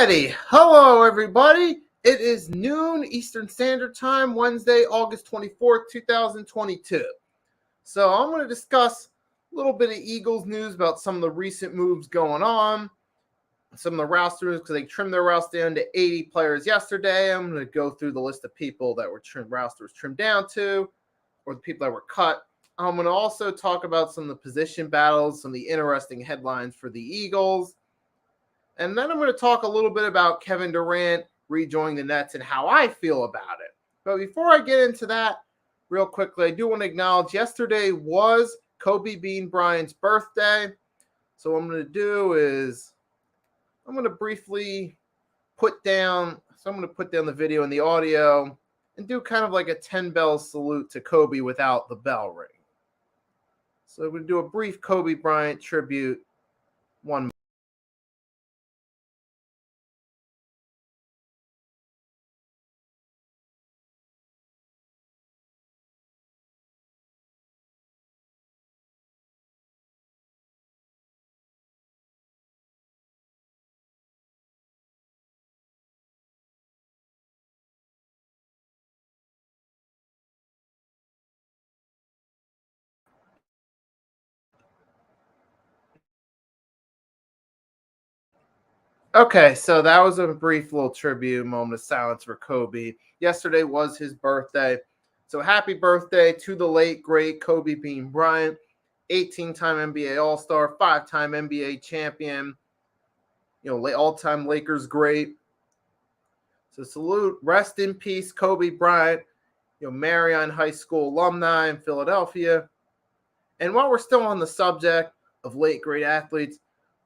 Alrighty, hello everybody. It is noon Eastern Standard Time, Wednesday, August 24th, 2022. So I'm going to discuss a little bit of Eagles news about some of the recent moves going on, some of the rosters, because they trimmed their roster down to 80 players yesterday. I'm going to go through the list of people that were rosters trimmed down to, or the people that were cut. I'm going to also talk about some of the position battles, some of the interesting headlines for the Eagles. And then I'm going to talk a little bit about Kevin Durant rejoining the Nets and how I feel about it. But before I get into that, real quickly, I do want to acknowledge yesterday was Kobe Bean Bryant's birthday. So what I'm going to do is I'm going to briefly put down the video and the audio and do kind of like a 10-bell salute to Kobe without the bell ring. So I'm going to do a brief Kobe Bryant tribute. One. Okay, so that was a brief little tribute moment of silence for Kobe. Yesterday was his birthday. So happy birthday to the late, great Kobe Bean Bryant, 18-time NBA All-Star, 5-time NBA champion, all-time Lakers great. So salute, rest in peace, Kobe Bryant, Marion High School alumni in Philadelphia. And while we're still on the subject of late, great athletes,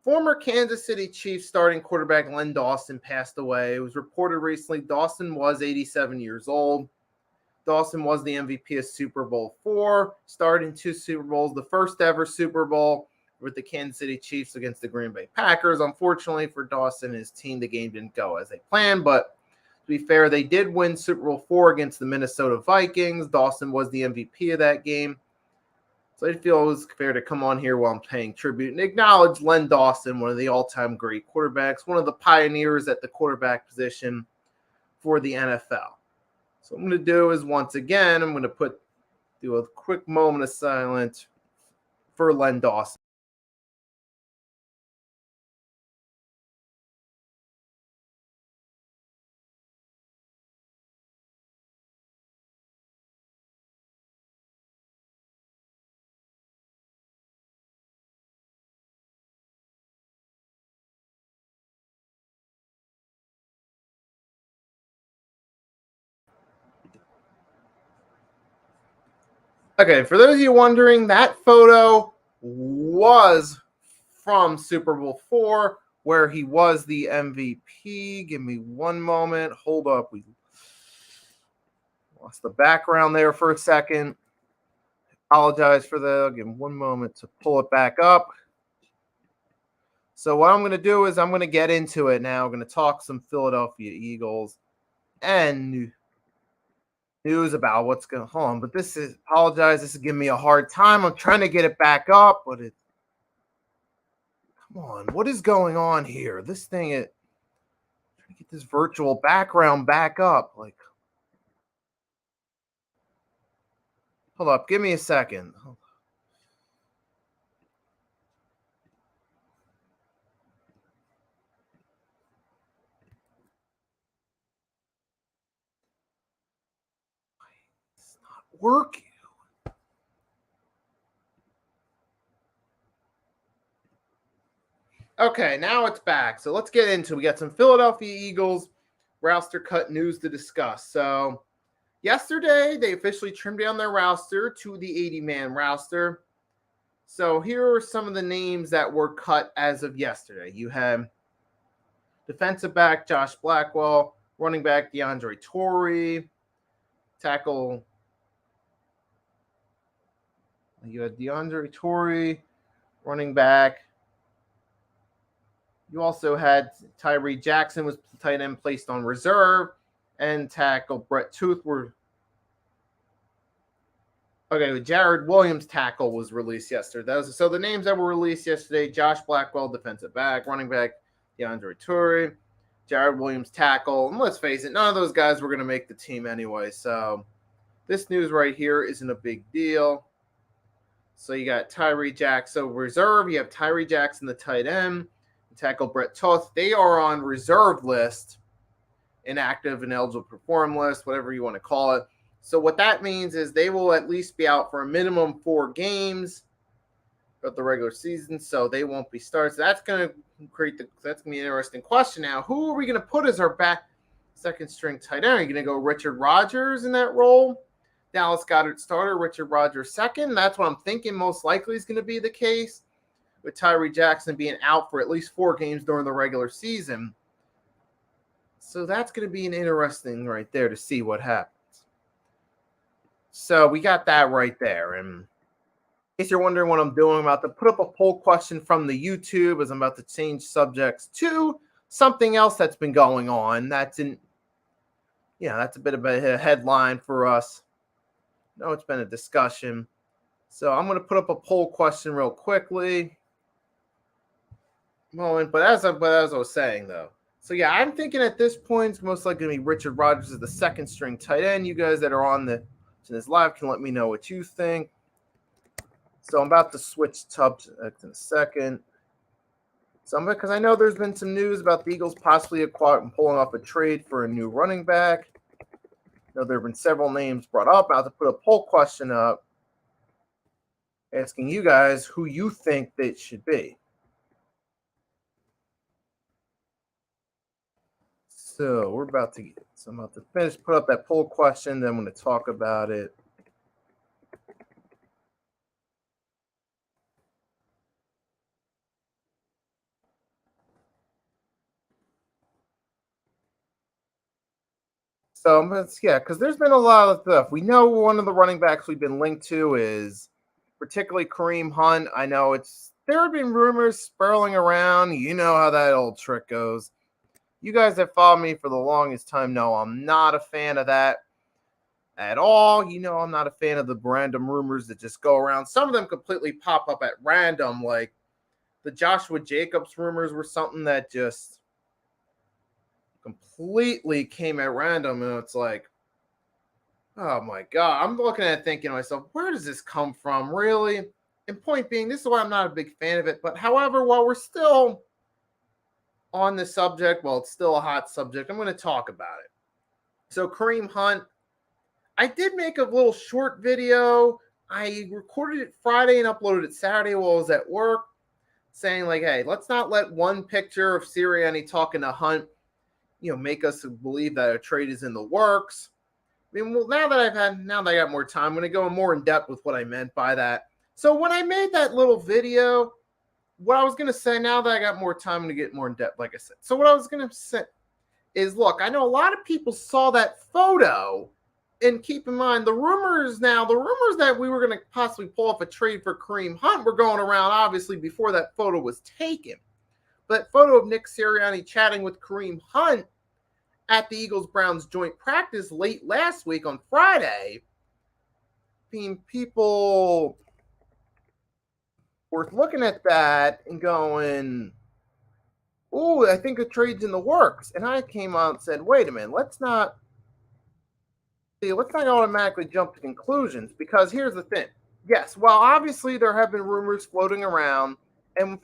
former Kansas City Chiefs starting quarterback Len Dawson passed away. It was reported recently Dawson was 87 years old. Dawson was the MVP of Super Bowl IV, starred in 2 Super Bowls, the first ever Super Bowl with the Kansas City Chiefs against the Green Bay Packers. Unfortunately for Dawson and his team, the game didn't go as they planned, but to be fair, they did win Super Bowl IV against the Minnesota Vikings. Dawson was the MVP of that game. So I feel it was fair to come on here while I'm paying tribute and acknowledge Len Dawson, one of the all-time great quarterbacks, one of the pioneers at the quarterback position for the NFL. So what I'm going to do is, once again, I'm going to do a quick moment of silence for Len Dawson. Okay, for those of you wondering, that photo was from Super Bowl IV, where he was the MVP. Give me one moment. Hold up. We lost the background there for a second. Apologize for that. I'll give me one moment to pull it back up. So what I'm going to do is I'm going to get into it now. I'm going to talk some Philadelphia Eagles and news about what's going on. But this is giving me a hard time. I'm trying to get it back up, but come on, what is going on here? This thing, trying to get this virtual background back up. Like, hold up, give me a second. It's not working. Okay, now it's back. So let's get into it. We got some Philadelphia Eagles roster cut news to discuss. So yesterday, they officially trimmed down their roster to the 80-man roster. So here are some of the names that were cut as of yesterday. You have defensive back Josh Blackwell, running back DeAndre Torrey, tackle. You had DeAndre Torrey, running back. You also had Tyree Jackson was tight end placed on reserve, and tackle Brett Tooth were. Okay, Jared Williams tackle was released yesterday. So the names that were released yesterday: Josh Blackwell, defensive back, running back DeAndre Torrey, Jared Williams tackle. And let's face it, none of those guys were going to make the team anyway. So this news right here isn't a big deal. So you got Tyree Jackson reserve. You have Tyree Jackson, the tight end, tackle Brett Toth. They are on reserve list, inactive and eligible to perform list, whatever you want to call it. So what that means is they will at least be out for a minimum 4 games of the regular season, so they won't be started. So that's going to that's going to be an interesting question now. Who are we going to put as our back second string tight end? Are you going to go Richard Rodgers in that role? Dallas Goedert starter, Richard Rodgers second. That's what I'm thinking most likely is going to be the case, with Tyree Jackson being out for at least 4 games during the regular season. So that's going to be an interesting right there to see what happens. So we got that right there. And in case you're wondering what I'm doing, I'm about to put up a poll question from the YouTube as I'm about to change subjects to something else that's been going on. That's a bit of a headline for us. No, it's been a discussion. So I'm going to put up a poll question real quickly. But as I was saying, though. So, yeah, I'm thinking at this point it's most likely going to be Richard Rodgers as the second string tight end. You guys that are on this live can let me know what you think. So I'm about to switch subjects in a second. Because I know there's been some news about the Eagles possibly pulling off a trade for a new running back. There have been several names brought up. I'm about to put a poll question up asking you guys who you think they should be. So I'm about to finish, put up that poll question, then I'm going to talk about it. So, because there's been a lot of stuff. We know one of the running backs we've been linked to is particularly Kareem Hunt. I know there have been rumors swirling around. You know how that old trick goes. You guys that followed me for the longest time know I'm not a fan of that at all. You know I'm not a fan of the random rumors that just go around. Some of them completely pop up at random, like the Joshua Jacobs rumors were something that just completely came at random, and it's like, oh my God. I'm looking at it thinking to myself, where does this come from, really? And point being, this is why I'm not a big fan of it. But however, while we're still on the subject, it's still a hot subject, I'm going to talk about it. So Kareem Hunt, I did make a little short video. I recorded it Friday and uploaded it Saturday while I was at work, saying like, hey, let's not let one picture of Sirianni talking to Hunt make us believe that a trade is in the works. I mean, now that I got more time, I'm going to go more in depth with what I meant by that. So when I made that little video, what I was going to say, now that I got more time, I'm going to get more in depth, like I said. So what I was going to say is, look, I know a lot of people saw that photo, and keep in mind the rumors that we were going to possibly pull off a trade for Kareem Hunt were going around, obviously, before that photo was taken. That photo of Nick Sirianni chatting with Kareem Hunt at the Eagles-Browns joint practice late last week on Friday, people were looking at that and going, oh, I think a trade's in the works. And I came out and said, wait a minute, let's not automatically jump to conclusions, because here's the thing. Yes, well, obviously there have been rumors floating around, and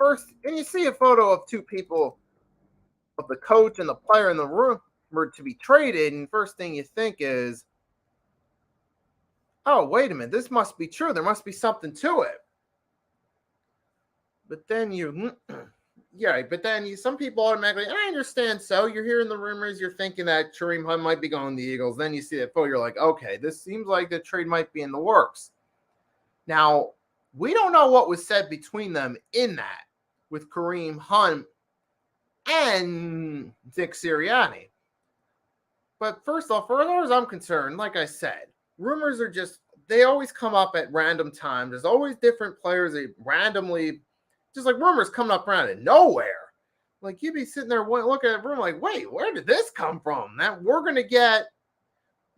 you see a photo of two people, of the coach and the player in the room, were to be traded, and first thing you think is, oh, wait a minute, this must be true. There must be something to it. But then some people automatically, and I understand, so you're hearing the rumors, you're thinking that Kareem Hunt might be going to the Eagles. Then you see that photo, you're like, okay, this seems like the trade might be in the works. Now, we don't know what was said between them in that, with Kareem Hunt and Nick Sirianni. But first off, as far as I'm concerned, like I said, rumors are they always come up at random times. There's always different players that randomly, just like rumors coming up around of nowhere. Like, you'd be sitting there looking at a room like, wait, where did this come from? That we're going to get,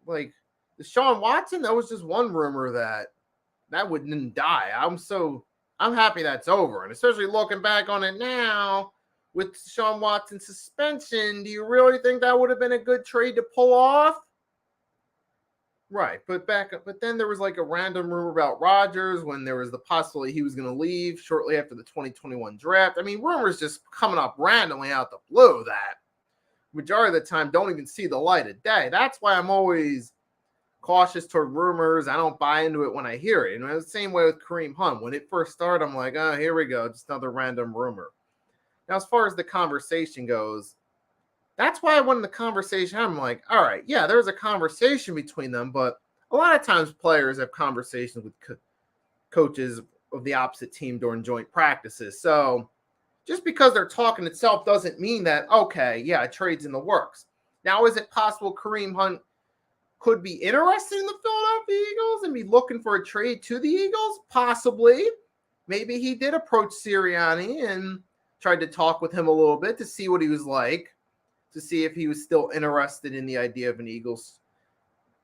like, Deshaun Watson, that was just one rumor that wouldn't die. I'm happy that's over. And especially looking back on it now, with Deshaun Watson's suspension, do you really think that would have been a good trade to pull off? Right, but then there was like a random rumor about Rodgers when there was the possibility he was going to leave shortly after the 2021 draft. I mean, rumors just coming up randomly out the blue that majority of the time don't even see the light of day. That's why I'm always cautious toward rumors. I don't buy into it when I hear it. And it was the same way with Kareem Hunt. When it first started, I'm like, oh, here we go, just another random rumor. Now, as far as the conversation goes, that's why when the conversation, I'm like, all right, yeah, there's a conversation between them, but a lot of times players have conversations with coaches of the opposite team during joint practices. So just because they're talking itself doesn't mean that, okay, yeah, a trade's in the works. Now, is it possible Kareem Hunt could be interested in the Philadelphia Eagles and be looking for a trade to the Eagles? Possibly. Maybe he did approach Sirianni and tried to talk with him a little bit to see what he was like, to see if he was still interested in the idea of an Eagles,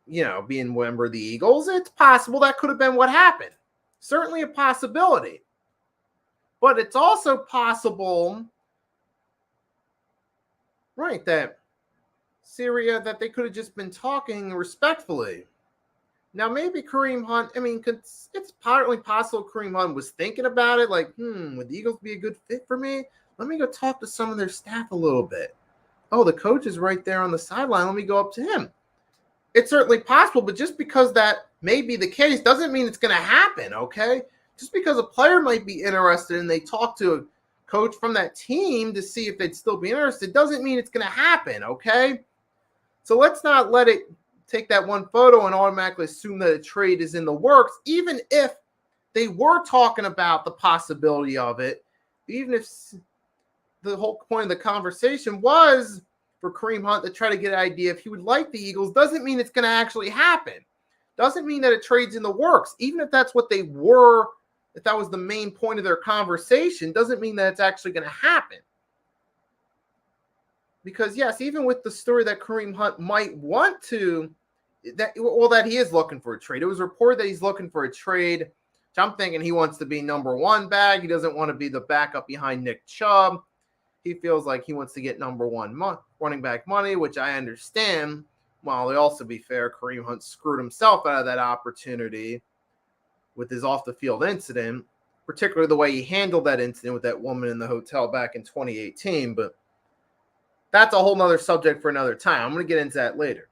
being a member of the Eagles. It's possible that could have been what happened. Certainly a possibility. But it's also possible, right, that they could have just been talking respectfully. Now, maybe Kareem Hunt, it's partly possible Kareem Hunt was thinking about it, like, would the Eagles be a good fit for me? Let me go talk to some of their staff a little bit. Oh, the coach is right there on the sideline. Let me go up to him. It's certainly possible, but just because that may be the case doesn't mean it's going to happen, okay? Just because a player might be interested and they talk to a coach from that team to see if they'd still be interested doesn't mean it's going to happen, okay? So let's not let it take that one photo and automatically assume that a trade is in the works, even if they were talking about the possibility of it, even if the whole point of the conversation was for Kareem Hunt to try to get an idea if he would like the Eagles, doesn't mean it's going to actually happen. Doesn't mean that a trade's in the works. Even if that's what they were, if that was the main point of their conversation, doesn't mean that it's actually going to happen. Because, yes, even with the story that Kareem Hunt might want to, that he is looking for a trade. It was reported that he's looking for a trade, which I'm thinking he wants to be number one bag. He doesn't want to be the backup behind Nick Chubb. He feels like he wants to get number one running back money, which I understand. While they also be fair, Kareem Hunt screwed himself out of that opportunity with his off-the-field incident, particularly the way he handled that incident with that woman in the hotel back in 2018. But that's a whole nother subject for another time. I'm going to get into that later.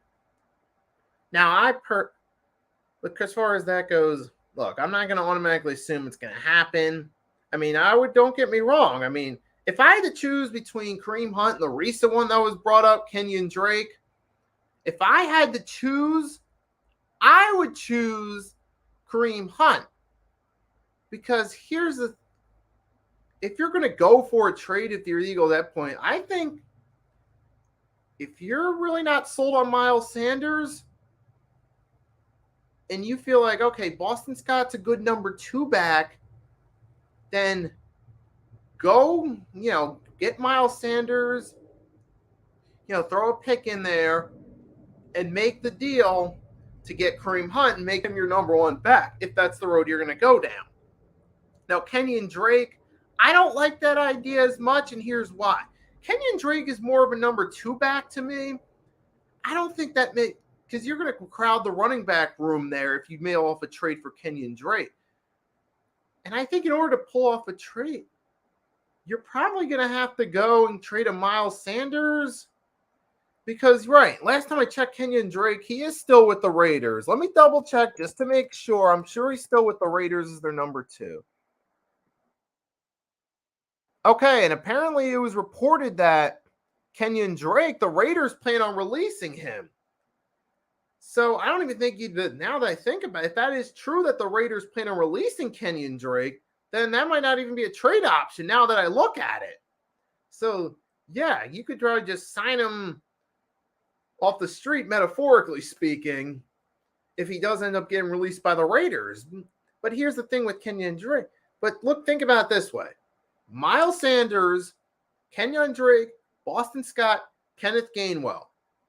Now, look, as far as that goes, look, I'm not going to automatically assume it's going to happen. Don't get me wrong. If I had to choose between Kareem Hunt and the recent one that was brought up, Kenyan Drake, if I had to choose, I would choose Kareem Hunt. Because if you're going to go for a trade if you're the Eagle at that point, I think if you're really not sold on Miles Sanders and you feel like, okay, Boston Scott's a good number two back, then go, get Miles Sanders, throw a pick in there and make the deal to get Kareem Hunt and make him your number one back if that's the road you're going to go down. Now, Kenyan Drake, I don't like that idea as much, and here's why. Kenyan Drake is more of a number two back to me. I don't think that because you're going to crowd the running back room there if you mail off a trade for Kenyan Drake. And I think in order to pull off a trade, you're probably going to have to go and trade a Miles Sanders because, right, last time I checked Kenyan Drake, he is still with the Raiders. Let me double check just to make sure. I'm sure he's still with the Raiders as their number two. Okay, and apparently it was reported that Kenyan Drake, the Raiders plan on releasing him. So I don't even think now that I think about it, if that is true that the Raiders plan on releasing Kenyan Drake, then that might not even be a trade option now that I look at it. So, yeah, you could probably just sign him off the street, metaphorically speaking, if he does end up getting released by the Raiders. But here's the thing with Kenyan Drake. But look, think about it this way. Miles Sanders, Kenyan Drake, Boston Scott, Kenneth Gainwell.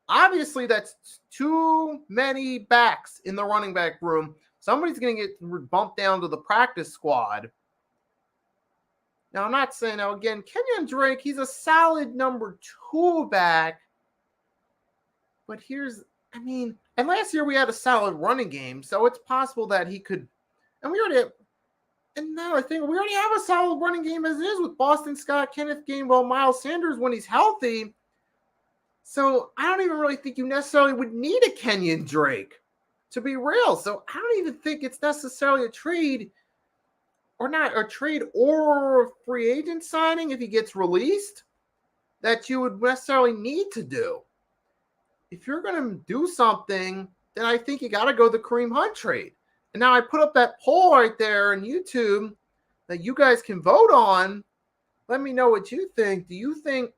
Obviously, that's too many backs in the running back room. Somebody's going to get bumped down to the practice squad. Now, I'm not saying, now again, Kenyan Drake, he's a solid number 2 back. But and last year we had a solid running game, so it's possible that he could, and now I think we already have a solid running game as it is with Boston Scott, Kenneth Gainwell, Miles Sanders when he's healthy. So I don't even really think you necessarily would need a Kenyan Drake, to be real. So I don't even think it's necessarily a trade or a free agent signing if he gets released that you would necessarily need to do. If you're going to do something, then I think you got to go the Kareem Hunt trade. And now I put up that poll right there on YouTube that you guys can vote on. Let me know what you think. Do you think,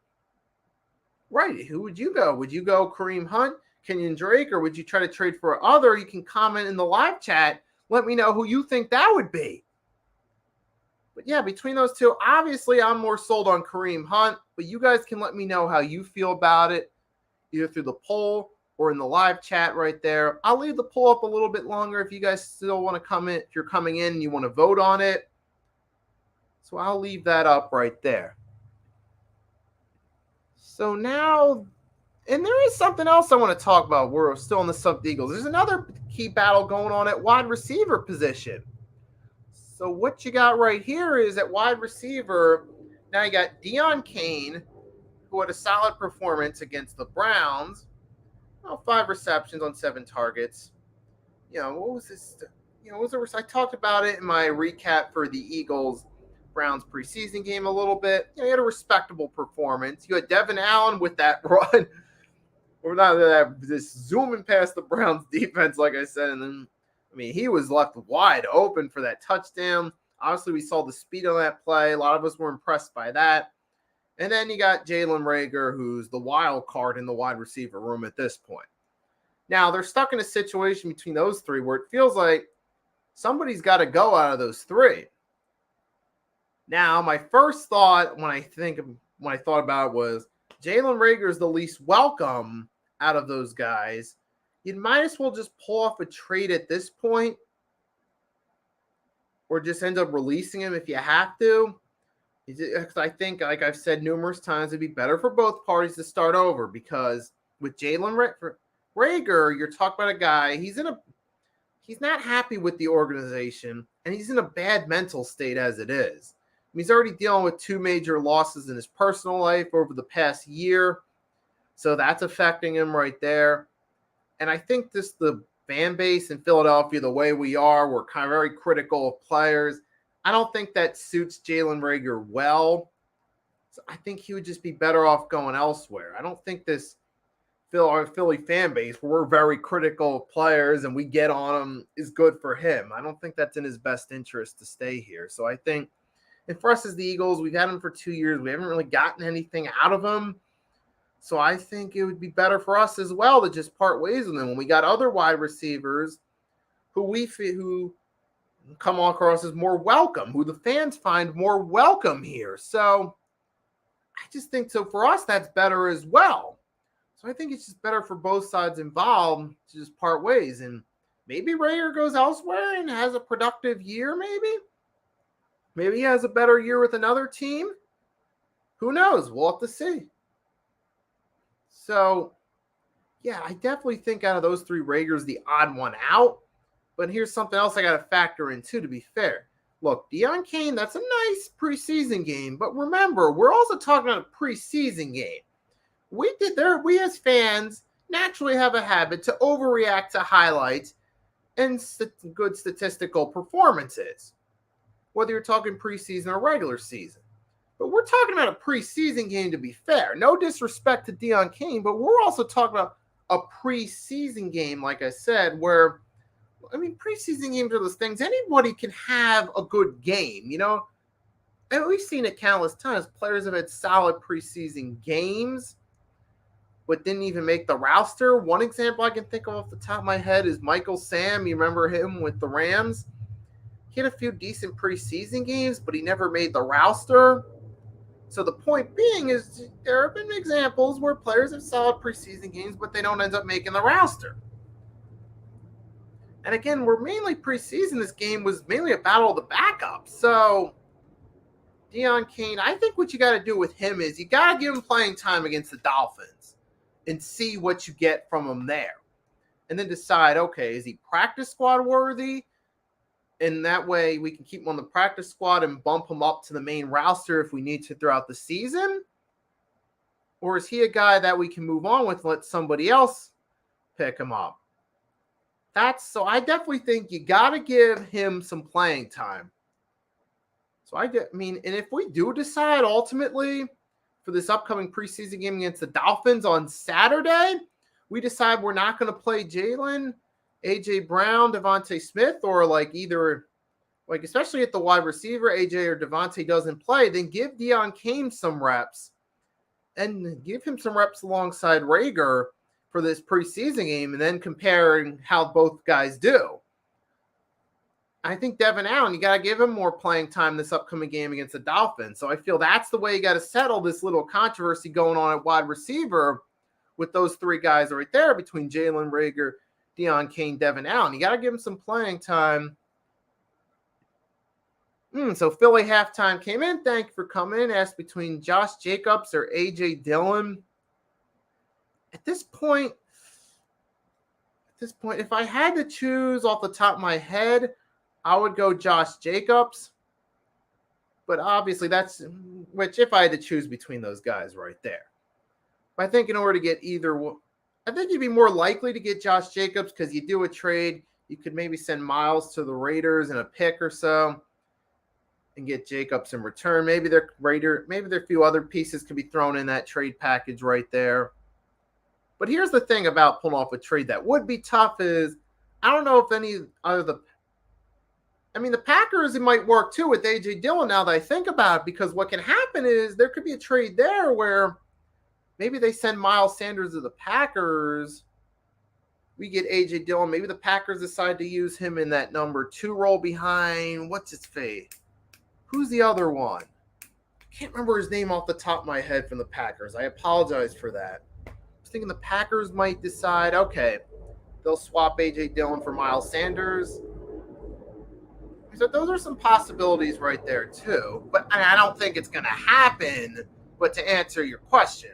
right, who would you go? Would you go Kareem Hunt, Kenyan Drake, or would you try to trade for other? You can comment in the live chat. Let me know who you think that would be. But yeah, between those two, obviously I'm more sold on Kareem Hunt, but you guys can let me know how you feel about it, either through the poll or in the live chat right there. I'll leave the poll up a little bit longer if you guys still want to come in, if you're coming in and you want to vote on it. So I'll leave that up right there. So now, and there is something else I want to talk about. We're still in the Sub Eagles. There's another key battle going on at wide receiver position. So what you got right here is at wide receiver, now you got Dion Kane, who had a solid performance against the Browns. 5 receptions on 7 targets. What was this? I talked about it in my recap for the Eagles-Browns preseason game a little bit. He had a respectable performance. You had Devin Allen with that run. Or not that, just zooming past the Browns defense, like I said. And then, he was left wide open for that touchdown. Obviously, we saw the speed on that play. A lot of us were impressed by that. And then you got Jalen Reagor, who's the wild card in the wide receiver room at this point. Now, they're stuck in a situation between those 3 where it feels like somebody's got to go out of those 3. Now, my first thought when I thought about it was Jalen Reagor is the least welcome out of those guys. You might as well just pull off a trade at this point or just end up releasing him if you have to. I think, like I've said numerous times, it'd be better for both parties to start over because with Jalen Reagor, you're talking about a guy, he's not happy with the organization, and he's in a bad mental state as it is. He's already dealing with 2 major losses in his personal life over the past year, so that's affecting him right there. And I think the fan base in Philadelphia, the way we are, we're kind of very critical of players. I don't think that suits Jalen Reagor well. So I think he would just be better off going elsewhere. I don't think our Philly fan base, where we're very critical of players and we get on them, is good for him. I don't think that's in his best interest to stay here. So I think, and for us as the Eagles, we've had him for 2 years. We haven't really gotten anything out of him. So I think it would be better for us as well to just part ways with him when we got other wide receivers who come across as more welcome, who the fans find more welcome here. So I just think so for us, that's better as well. So I think it's just better for both sides involved to just part ways. And maybe Reagor goes elsewhere and has a productive year, maybe. Maybe he has a better year with another team. Who knows? We'll have to see. So, yeah, I definitely think out of those 3, Reagor's the odd one out. But here's something else I got to factor in, too, to be fair. Look, Dion Kane, that's a nice preseason game. But remember, we're also talking about a preseason game. We as fans naturally have a habit to overreact to highlights and good statistical performances, whether you're talking preseason or regular season. But we're talking about a preseason game, to be fair. No disrespect to Dion Kane, but we're also talking about a preseason game, like I said, where preseason games are those things. Anybody can have a good game, And we've seen it countless times. Players have had solid preseason games, but didn't even make the roster. One example I can think of off the top of my head is Michael Sam. You remember him with the Rams? He had a few decent preseason games, but he never made the roster. So the point being is there have been examples where players have solid preseason games, but they don't end up making the roster. And again, we're mainly preseason. This game was mainly a battle of the backups. So Dion Kane, I think what you got to do with him is you got to give him playing time against the Dolphins and see what you get from him there. And then decide, okay, is he practice squad worthy? And that way we can keep him on the practice squad and bump him up to the main roster if we need to throughout the season. Or is he a guy that we can move on with and let somebody else pick him up? So I definitely think you got to give him some playing time. So and if we do decide ultimately for this upcoming preseason game against the Dolphins on Saturday, we decide we're not going to play Jalen, AJ Brown, Devontae Smith, or especially at the wide receiver, AJ or Devontae doesn't play, then give Dion Kane some reps and give him some reps alongside Reagor for this preseason game and then comparing how both guys do. I think Devin Allen, you got to give him more playing time this upcoming game against the Dolphins. So I feel that's the way you got to settle this little controversy going on at wide receiver with those three guys right there between Jalen, Reagor, Dion Kane, Devin Allen. You got to give him some playing time. So Philly halftime came in. Thank you for coming in. Asked between Josh Jacobs or A.J. Dillon. At this point, if I had to choose off the top of my head, I would go Josh Jacobs. But obviously if I had to choose between those guys right there. But I think in order to get I think you'd be more likely to get Josh Jacobs because you do a trade. You could maybe send Miles to the Raiders and a pick or so and get Jacobs in return. Maybe there are a few other pieces could be thrown in that trade package right there. But here's the thing about pulling off a trade that would be tough is I don't know if any other the Packers, it might work too with A.J. Dillon now that I think about it, because what can happen is there could be a trade there where maybe they send Miles Sanders to the Packers. We get A.J. Dillon. Maybe the Packers decide to use him in that number 2 role behind, what's his face? Who's the other one? I can't remember his name off the top of my head from the Packers. I apologize for that. I was thinking the Packers might decide, okay, they'll swap A.J. Dillon for Miles Sanders. So those are some possibilities right there too. But I don't think it's going to happen. But to answer your question,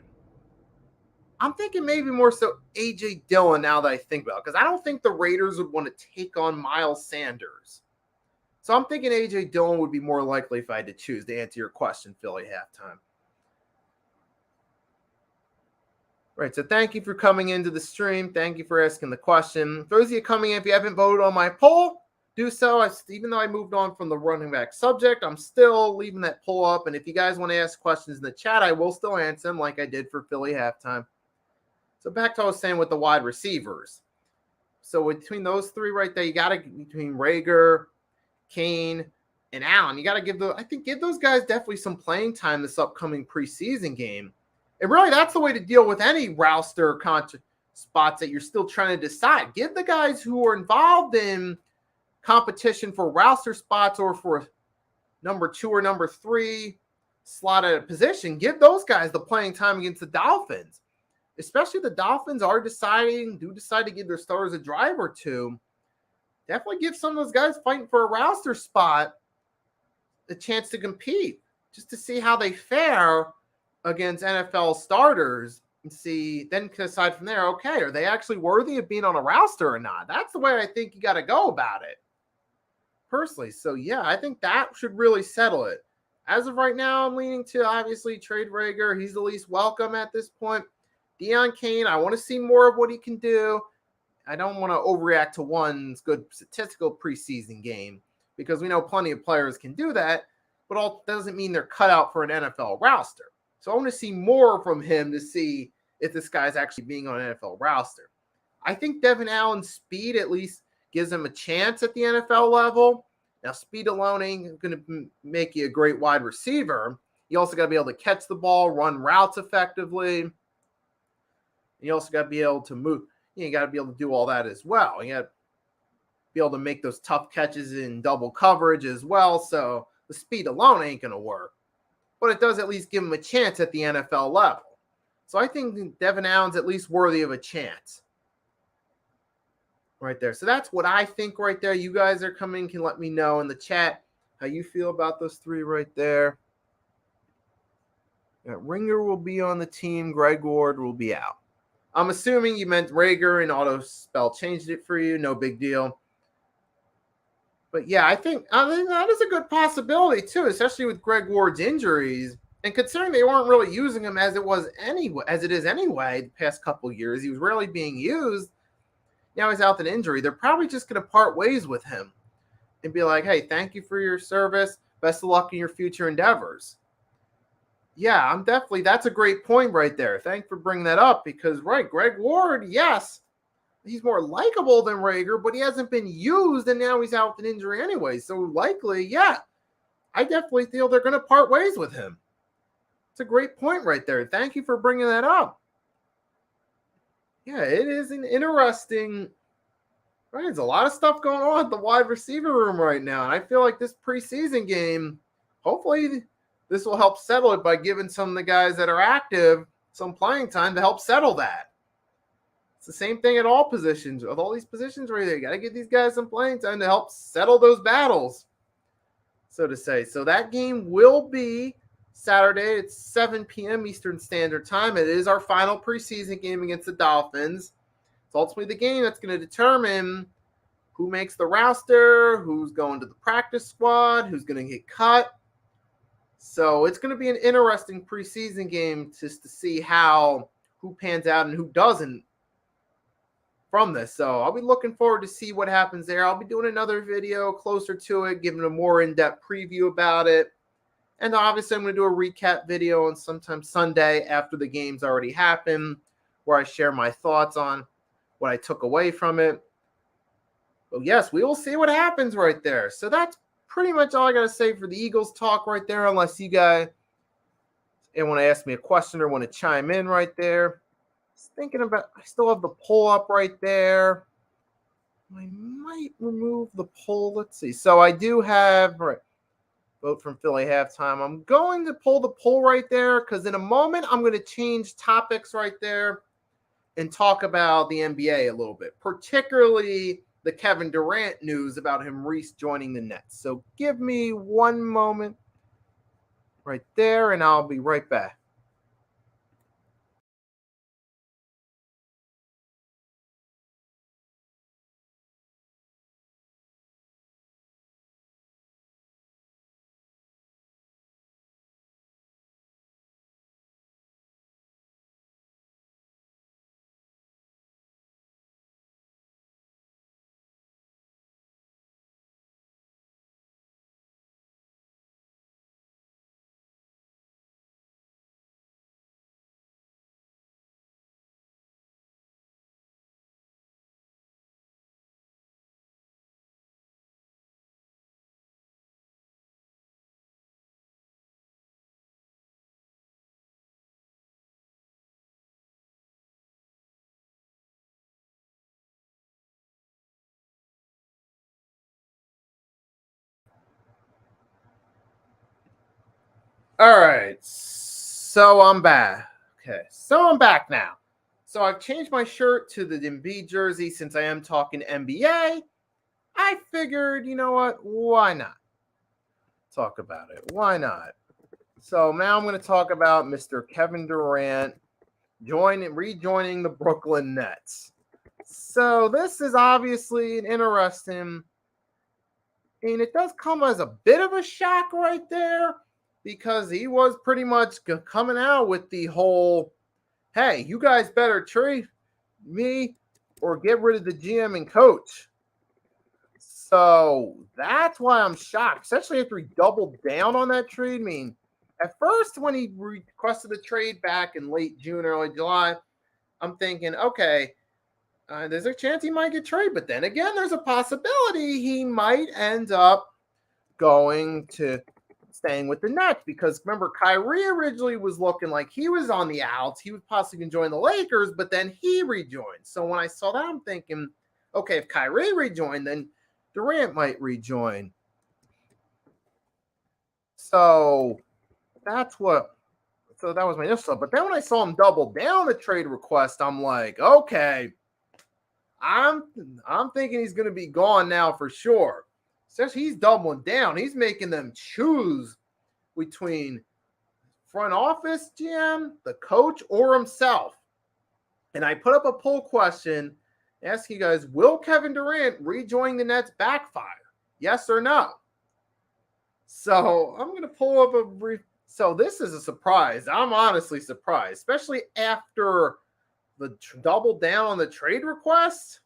I'm thinking maybe more so A.J. Dillon now that I think about it, because I don't think the Raiders would want to take on Miles Sanders. So I'm thinking A.J. Dillon would be more likely if I had to choose to answer your question, Philly halftime. Right, so thank you for coming into the stream. Thank you for asking the question. For those of you coming in, if you haven't voted on my poll, do so. Even though I moved on from the running back subject, I'm still leaving that poll up. And if you guys want to ask questions in the chat, I will still answer them like I did for Philly halftime. So back to what I was saying with the wide receivers. So between those three right there, you got to, between Reagor, Kane, and Allen, you got to give those guys definitely some playing time this upcoming preseason game. And really, that's the way to deal with any roster spots that you're still trying to decide. Give the guys who are involved in competition for roster spots or for number 2 or number 3 slot at a position, give those guys the playing time against the Dolphins. Especially the Dolphins decide to give their starters a drive or two. Definitely give some of those guys fighting for a roster spot a chance to compete, just to see how they fare against NFL starters and then decide from there, okay, are they actually worthy of being on a roster or not? That's the way I think you got to go about it, personally. So, yeah, I think that should really settle it. As of right now, I'm leaning to, obviously, trade Reagor. He's the least welcome at this point. Dion Kane, I want to see more of what he can do. I don't want to overreact to one good statistical preseason game because we know plenty of players can do that, but all doesn't mean they're cut out for an NFL roster. So I want to see more from him to see if this guy's actually being on an NFL roster. I think Devin Allen's speed at least gives him a chance at the NFL level. Now, speed alone ain't going to make you a great wide receiver. You also got to be able to catch the ball, run routes effectively. You also got to be able to move. You got to be able to do all that as well. You got to be able to make those tough catches in double coverage as well. So the speed alone ain't going to work. But it does at least give him a chance at the NFL level. So I think Devin Allen's at least worthy of a chance. Right there. So that's what I think right there. You guys are coming, can let me know in the chat how you feel about those three right there. Ringer will be on the team. Greg Ward will be out. I'm assuming you meant Rager and auto spell changed it for you. No big deal. But yeah, I think that is a good possibility too, especially with Greg Ward's injuries. And considering they weren't really using him as it is anyway, the past couple years, he was rarely being used. Now he's out with an injury. They're probably just going to part ways with him and be like, hey, thank you for your service. Best of luck in your future endeavors. Yeah, that's a great point right there. Thanks for bringing that up because, right, Greg Ward, yes, he's more likable than Rager, but he hasn't been used and now he's out with an injury anyway. So likely, yeah, I definitely feel they're going to part ways with him. It's a great point right there. Thank you for bringing that up. Yeah, it is an interesting, right? There's a lot of stuff going on at the wide receiver room right now. And I feel like this preseason game, hopefully this will help settle it by giving some of the guys that are active some playing time to help settle that. It's the same thing at all positions. With all these positions right there, you got to give these guys some playing time to help settle those battles, so to say. So that game will be Saturday at 7 p.m. Eastern Standard Time. It is our final preseason game against the Dolphins. It's ultimately the game that's going to determine who makes the roster, who's going to the practice squad, who's going to get cut. So it's going to be an interesting preseason game just to see who pans out and who doesn't from this. So I'll be looking forward to see what happens there. I'll be doing another video closer to it, giving a more in-depth preview about it. And obviously I'm going to do a recap video on sometime Sunday after the game's already happened, where I share my thoughts on what I took away from it. But yes, we will see what happens right there. So that's pretty much all I got to say for the Eagles talk right there, unless you guys want to ask me a question or want to chime in right there. Just thinking about, I still have the poll up right there. I might remove the poll. Let's see. So I do have, right, vote from Philly halftime. I'm going to pull the poll right there because in a moment I'm going to change topics right there and talk about the NBA a little bit, particularly the Kevin Durant news about him rejoining the Nets. So give me one moment right there, and I'll be right back. All right, so I'm back. Okay, so I'm back now. So I've changed my shirt to the Embiid jersey since I am talking NBA. I figured, you know what? Why not? Talk about it. Why not? So now I'm going to talk about Mr. Kevin Durant rejoining the Brooklyn Nets. So this is obviously an interesting, and it does come as a bit of a shock right there because he was pretty much coming out with the whole, hey, you guys better trade me or get rid of the GM and coach. So that's why I'm shocked, especially after he doubled down on that trade. I mean, at first, when he requested the trade back in late June, early July, I'm thinking, okay, there's a chance he might get traded. But then again, there's a possibility he might end up staying with the Nets. Because remember, Kyrie originally was looking like he was on the outs. He was possibly going to join the Lakers, but then he rejoined. So when I saw that, I'm thinking, okay, if Kyrie rejoined, then Durant might rejoin. So that was my initial. But then when I saw him double down the trade request, I'm like, okay, I'm thinking he's going to be gone now for sure. Since he's doubling down, he's making them choose between front office, GM, the coach, or himself. And I put up a poll question asking you guys, will Kevin Durant rejoin the Nets backfire? Yes or no? So I'm going to pull up a brief. So this is a surprise. I'm honestly surprised, especially after the double down on the trade request.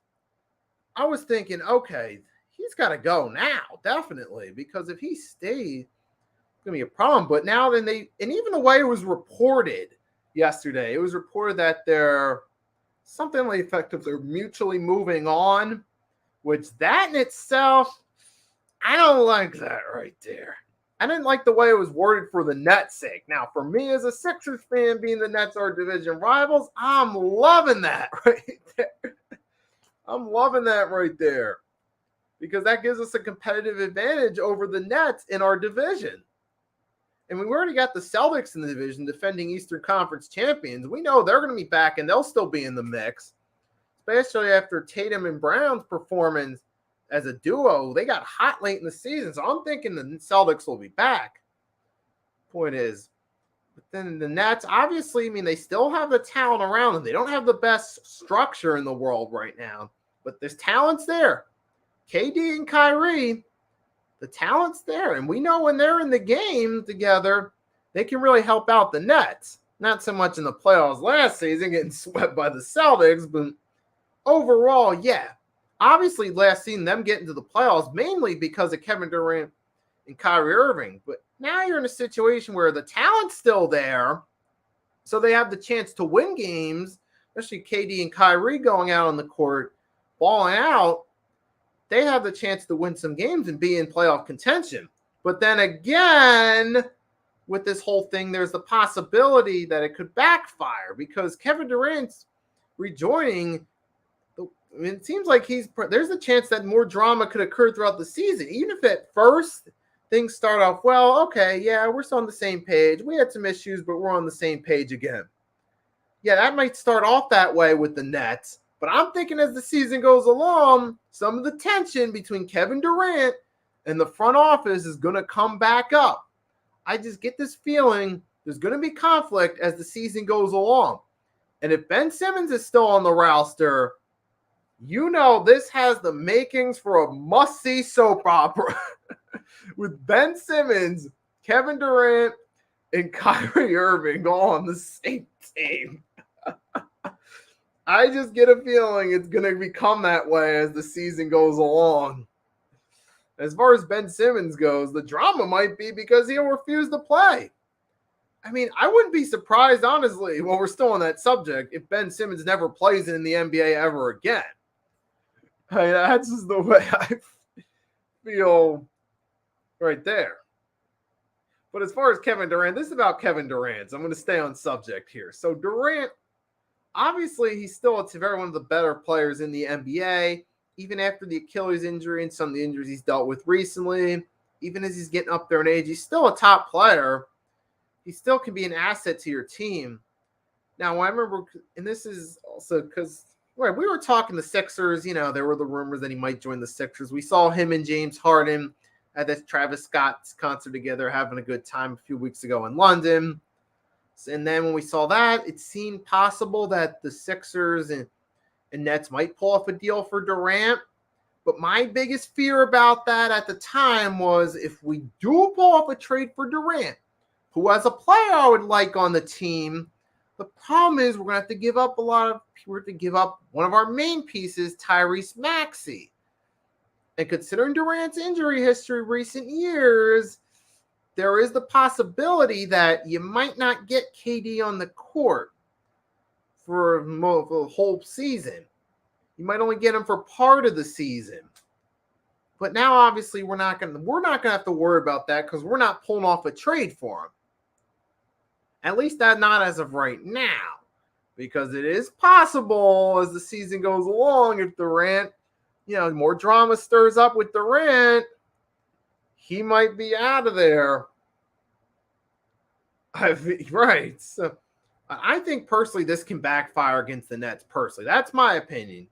I was thinking, okay, he's got to go now, definitely, because if he stays, it's going to be a problem. But now then and even the way it was reported yesterday, it was reported that they're something like effective. They're mutually moving on, which that in itself, I don't like that right there. I didn't like the way it was worded for the Nets' sake. Now, for me as a Sixers fan, being the Nets are division rivals, I'm loving that right there. I'm loving that right there because that gives us a competitive advantage over the Nets in our division. And we already got the Celtics in the division defending Eastern Conference champions. We know they're going to be back and they'll still be in the mix, especially after Tatum and Brown's performance as a duo. They got hot late in the season, so I'm thinking the Celtics will be back. Point is, but then the Nets, obviously, I mean, they still have the talent around them. They don't have the best structure in the world right now, but there's talents there. KD and Kyrie, the talent's there. And we know when they're in the game together, they can really help out the Nets. Not so much in the playoffs last season, getting swept by the Celtics, but overall, yeah. Obviously, last season, them getting to the playoffs, mainly because of Kevin Durant and Kyrie Irving. But now you're in a situation where the talent's still there, so they have the chance to win games, especially KD and Kyrie going out on the court, balling out. They have the chance to win some games and be in playoff contention. But then again, with this whole thing, there's the possibility that it could backfire because Kevin Durant's rejoining. I mean, it seems like there's a chance that more drama could occur throughout the season. Even if at first things start off, well, okay, yeah, we're still on the same page. We had some issues, but we're on the same page again. Yeah, that might start off that way with the Nets. But I'm thinking as the season goes along, some of the tension between Kevin Durant and the front office is going to come back up. I just get this feeling there's going to be conflict as the season goes along. And if Ben Simmons is still on the roster, you know this has the makings for a must-see soap opera with Ben Simmons, Kevin Durant, and Kyrie Irving all on the same team. I just get a feeling it's going to become that way as the season goes along. As far as Ben Simmons goes, the drama might be because he'll refuse to play. I mean, I wouldn't be surprised, honestly, while we're still on that subject, if Ben Simmons never plays in the NBA ever again. I mean, that's just the way I feel right there. But as far as Kevin Durant, this is about Kevin Durant. So I'm going to stay on subject here. So Durant, obviously, he's still very one of the better players in the NBA, even after the Achilles injury and some of the injuries he's dealt with recently. Even as he's getting up there in age, he's still a top player. He still can be an asset to your team. Now, I remember, and this is also because we were talking the Sixers, you know, there were the rumors that he might join the Sixers. We saw him and James Harden at this Travis Scott's concert together having a good time a few weeks ago in London. And then when we saw that, it seemed possible that the Sixers and Nets might pull off a deal for Durant. But my biggest fear about that at the time was if we do pull off a trade for Durant, who as a player I would like on the team, the problem is we're going to have to give up one of our main pieces, Tyrese Maxey. And considering Durant's injury history recent years, there is the possibility that you might not get KD on the court for the whole season. You might only get him for part of the season. But now, obviously, we're not going to have to worry about that because we're not pulling off a trade for him. At least not as of right now, because it is possible as the season goes along, if Durant, you know, more drama stirs up with Durant, he might be out of there. Right. So I think personally this can backfire against the Nets personally. That's my opinion.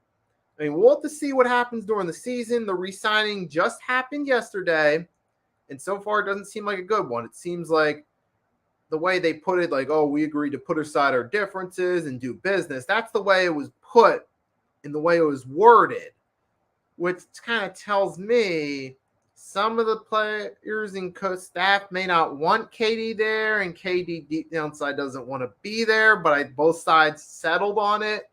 I mean, we'll have to see what happens during the season. The re-signing just happened yesterday, and so far it doesn't seem like a good one. It seems like the way they put it, like, oh, we agreed to put aside our differences and do business. That's the way it was put and the way it was worded, which kind of tells me some of the players and coach staff may not want KD there, and KD deep down inside doesn't want to be there, but both sides settled on it.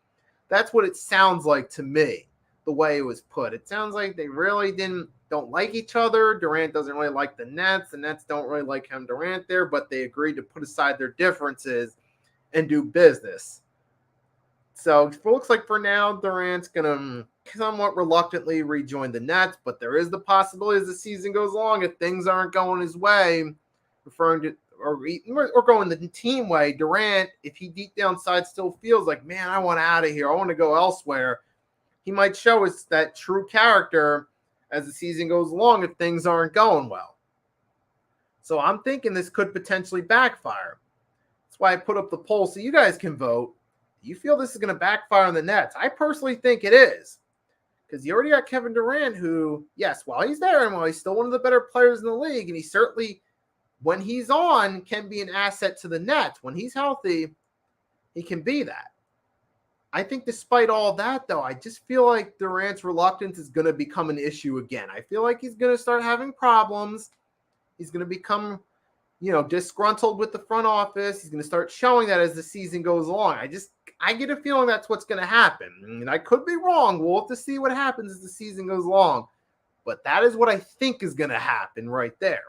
That's what it sounds like to me, the way it was put. It sounds like they really don't like each other. Durant doesn't really like the Nets. The Nets don't really like him, Durant, there, but they agreed to put aside their differences and do business. So it looks like for now, Durant's going to somewhat reluctantly rejoin the Nets, but there is the possibility as the season goes along, if things aren't going his way, referring to or going the team way, Durant, if he deep down inside still feels like, man, I want out of here, I want to go elsewhere, he might show us that true character as the season goes along if things aren't going well. So I'm thinking this could potentially backfire. That's why I put up the poll so you guys can vote. Do you feel this is going to backfire on the Nets? I personally think it is. Because you already got Kevin Durant, who, yes, while he's there and while he's still one of the better players in the league, and he certainly, when he's on, can be an asset to the Nets. When he's healthy, he can be that. I think despite all that, though, I just feel like Durant's reluctance is going to become an issue again. I feel like he's going to start having problems. He's going to become, disgruntled with the front office. He's going to start showing that as the season goes along. I get a feeling that's what's going to happen. And I could be wrong. We'll have to see what happens as the season goes along. But that is what I think is going to happen right there.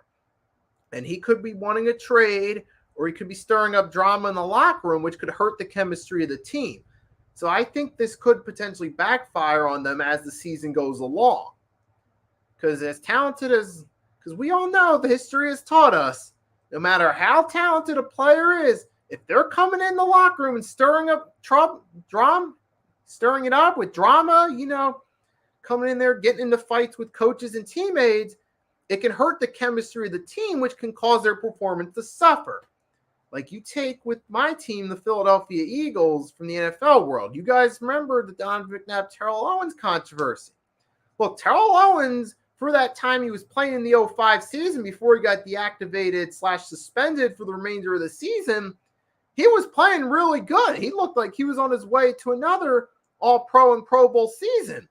And he could be wanting a trade, or he could be stirring up drama in the locker room, which could hurt the chemistry of the team. So I think this could potentially backfire on them as the season goes along. Because as talented as, because we all know the history has taught us, no matter how talented a player is, if they're coming in the locker room and stirring it up with drama, coming in there, getting into fights with coaches and teammates, it can hurt the chemistry of the team, which can cause their performance to suffer. Like you take with my team, the Philadelphia Eagles from the NFL world. You guys remember the Donovan McNabb, Terrell Owens controversy. Look, Terrell Owens, for that time he was playing in the 05 season before he got deactivated / suspended for the remainder of the season, he was playing really good. He looked like he was on his way to another All-Pro and Pro Bowl season.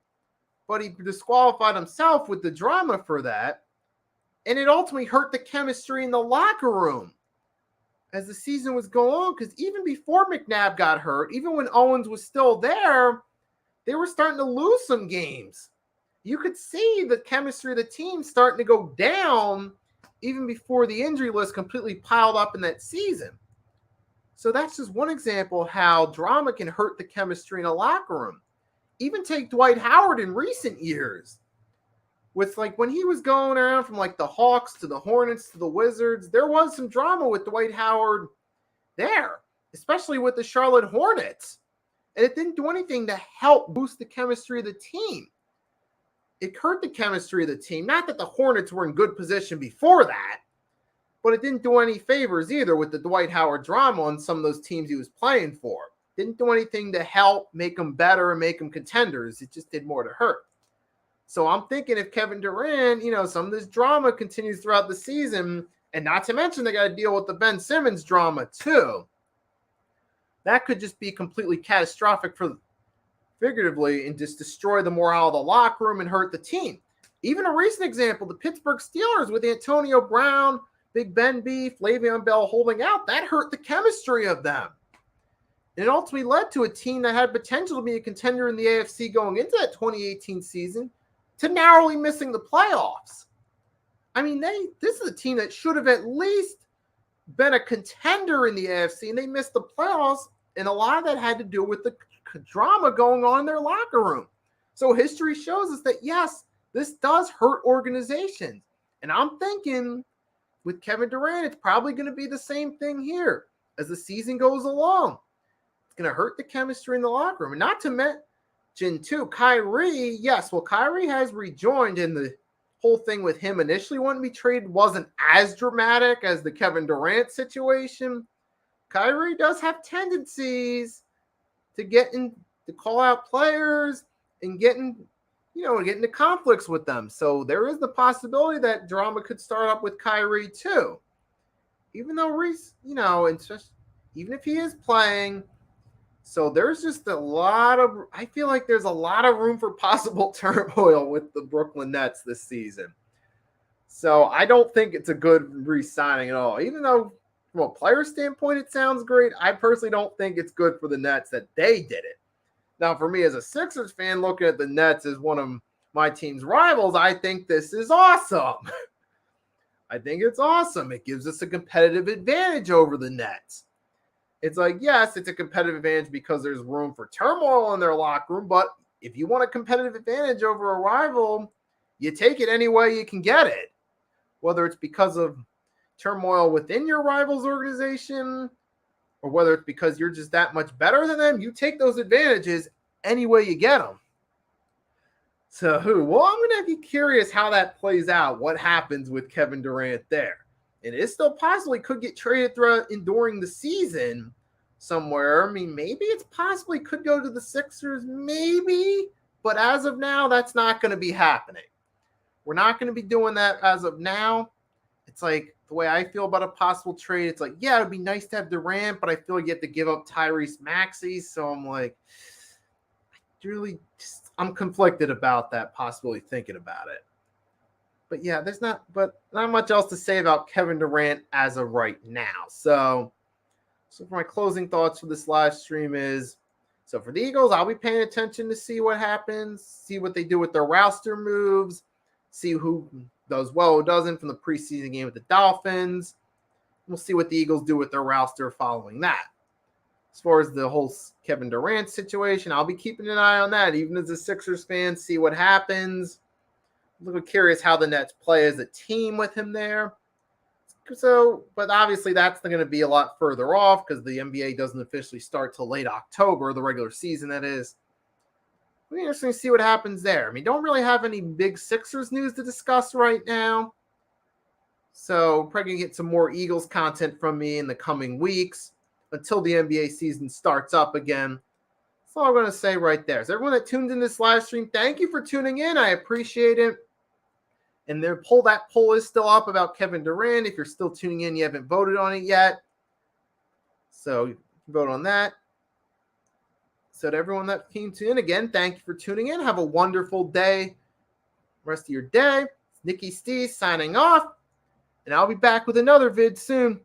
But he disqualified himself with the drama for that. And it ultimately hurt the chemistry in the locker room as the season was going on. Because even before McNabb got hurt, even when Owens was still there, they were starting to lose some games. You could see the chemistry of the team starting to go down even before the injury list completely piled up in that season. So that's just one example of how drama can hurt the chemistry in a locker room. Even take Dwight Howard in recent years. With when he was going around from the Hawks to the Hornets to the Wizards, there was some drama with Dwight Howard there, especially with the Charlotte Hornets. And it didn't do anything to help boost the chemistry of the team. It hurt the chemistry of the team. Not that the Hornets were in good position before that, but it didn't do any favors either with the Dwight Howard drama on some of those teams he was playing for. Didn't do anything to help make them better and make them contenders. It just did more to hurt. So I'm thinking if Kevin Durant, some of this drama continues throughout the season, and not to mention they got to deal with the Ben Simmons drama too, that could just be completely catastrophic figuratively and just destroy the morale of the locker room and hurt the team. Even a recent example, the Pittsburgh Steelers with Antonio Brown, Big Ben beef, Le'Veon Bell holding out, that hurt the chemistry of them. And it ultimately led to a team that had potential to be a contender in the AFC going into that 2018 season to narrowly missing the playoffs. I mean, this is a team that should have at least been a contender in the AFC, and they missed the playoffs, and a lot of that had to do with the drama going on in their locker room. So history shows us that, yes, this does hurt organizations. And I'm thinking with Kevin Durant, it's probably going to be the same thing here as the season goes along. It's going to hurt the chemistry in the locker room. And not to mention, too, Kyrie, yes, well, Kyrie has rejoined, and the whole thing with him initially wanting to be traded wasn't as dramatic as the Kevin Durant situation. Kyrie does have tendencies to to call out players and get into conflicts with them. So there is the possibility that drama could start up with Kyrie too. even though Reese, it's just even if he is playing. So there's just I feel like there's a lot of room for possible turmoil with the Brooklyn Nets this season. So I don't think it's a good re-signing at all. Even though from a player standpoint it sounds great, I personally don't think it's good for the Nets that they did it. Now, for me as a Sixers fan, looking at the Nets as one of my team's rivals, I think this is awesome. I think it's awesome. It gives us a competitive advantage over the Nets. It's like, yes, it's a competitive advantage because there's room for turmoil in their locker room, but if you want a competitive advantage over a rival, you take it any way you can get it. Whether it's because of turmoil within your rival's organization or whether it's because you're just that much better than them, you take those advantages any way you get them. So, well, I'm going to be curious how that plays out, what happens with Kevin Durant there. And it still possibly could get traded during the season somewhere. I mean, maybe it's possibly could go to the Sixers, maybe. But as of now, that's not going to be happening. We're not going to be doing that as of now. It's like the way I feel about a possible trade. It's like, yeah, it'd be nice to have Durant, but I feel like you have to give up Tyrese Maxey. So I'm like, I'm conflicted about that, possibly thinking about it. But yeah, there's not much else to say about Kevin Durant as of right now. So for my closing thoughts for this live stream is, so for the Eagles, I'll be paying attention to see what happens, see what they do with their roster moves, see who does well, who doesn't from the preseason game with the Dolphins. We'll see what the Eagles do with their roster following that. As far as the whole Kevin Durant situation, I'll be keeping an eye on that, even as a Sixers fan, see what happens. I'm a little curious how the Nets play as a team with him there. So, but obviously that's going to be a lot further off because the NBA doesn't officially start till late October, the regular season that is. It'll be interesting to see what happens there. I mean, don't really have any big Sixers news to discuss right now. So probably going to get some more Eagles content from me in the coming weeks until the NBA season starts up again. That's all I'm going to say right there. So everyone that tuned in this live stream, thank you for tuning in. I appreciate it. And that poll is still up about Kevin Durant. If you're still tuning in, you haven't voted on it yet. So you can vote on that. So to everyone that came in, again, thank you for tuning in. Have a wonderful day. Rest of your day. It's Nikki Stees signing off. And I'll be back with another vid soon.